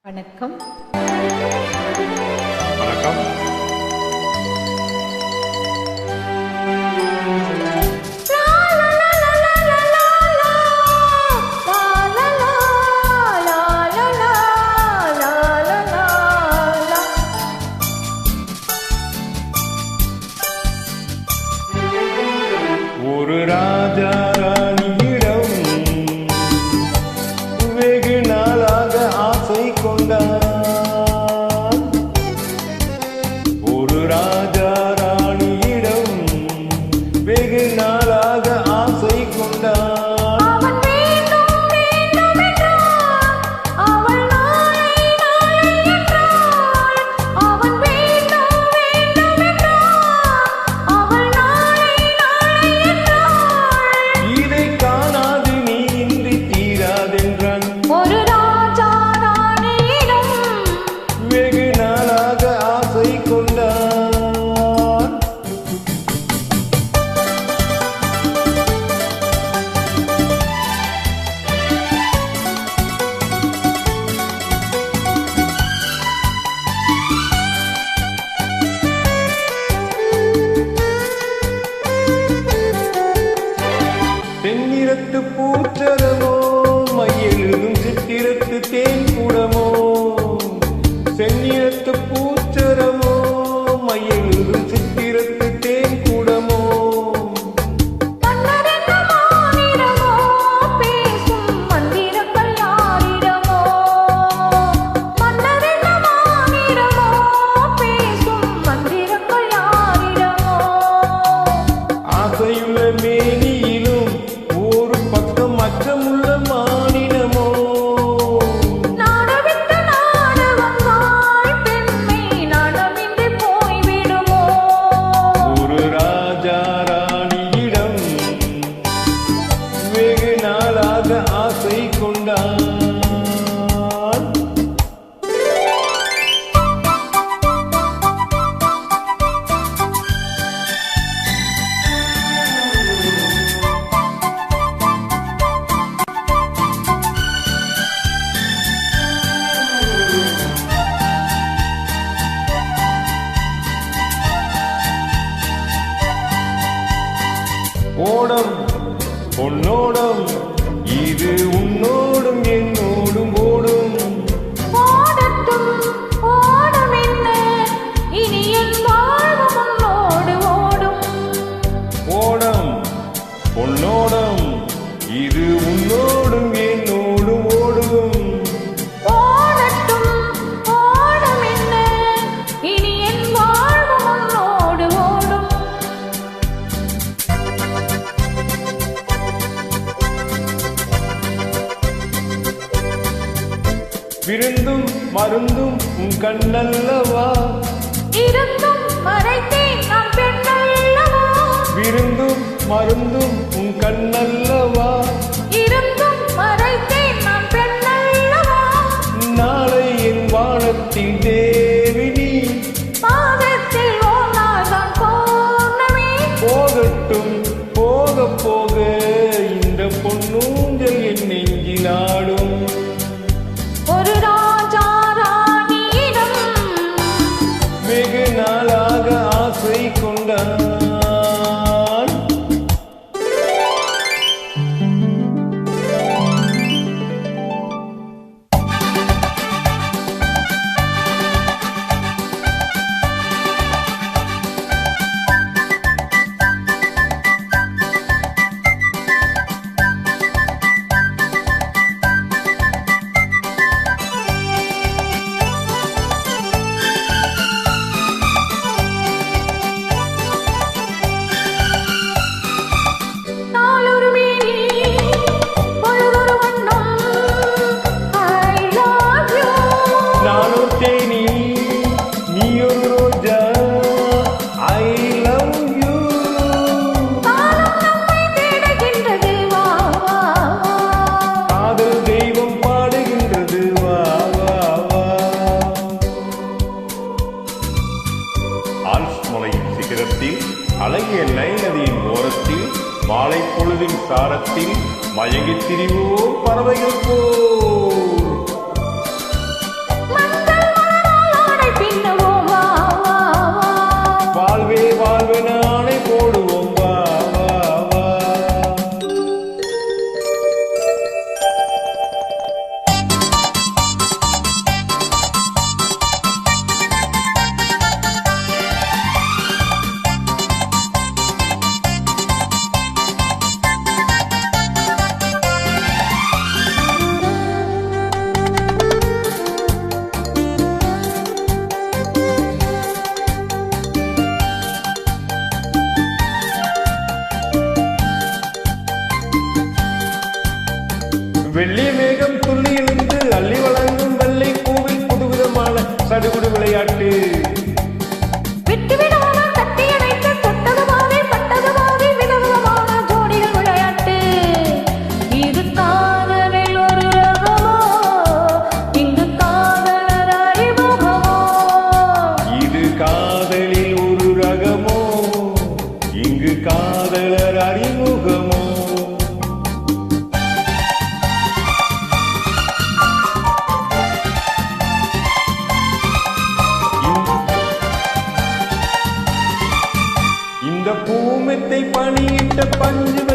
வணக்கம். வணக்கம். ஒரு ராஜா ராணியிடம் வெகு நாளாக ஆசை கொண்டான். ஒரு ராஜா ராணியிடம் வெகு நாளாக ஆசை கொண்டான். தென்னிறத்து பூச்சரமோ மையெழுதும் சித்திரத்து தேன் குடமோ. செந்நிறத்து பூச்சரமோ மையெழுதும் சித்திரத்து தேன் குடமோ. ஆசையுள்ள மேனியிலும் ஒரு பக்கம் அச்சமுள்ள மானிடமோ. ஒரு ராஜா ராணியிடம் வெகு நாளாக ஆசை கொண்டான். ஓடம் பொன்னோடம் இது உன்னோடும் என்னோடும் ஓடும். ஓடம் பொன்னோடம் இது உன்னோடும் என்னோடும் ஓடும். விருந்தும் மருந்தும் உன் கண்ணல்லவா. இருந்தும் மறைத்தேன் நான் பெண்ணல்லவா. விருந்தும் மருந்தும் உன் கண்ணல்லவா. இருந்தும் மறைத்தேன் நான் பெண்ணல்லவா. நாளை என் வானத்தில் தேவினி பாதத்தில் ஓனாதான் பௌர்ணமி. போகட்டும் போக போக இந்த பொன்னூஞ்சல் என் நெஞ்சினாடும். ஒரு ராஜா ராணியிடம் வெகு நாளாக ஆசை கொண்டான். அழகிய நைல் நதியின் ஓரத்தில் மாலை பொழுதின் சாரத்தில் மயங்கித் திரிவோம் பறவைகள் போல். விட்ட பஞ்சு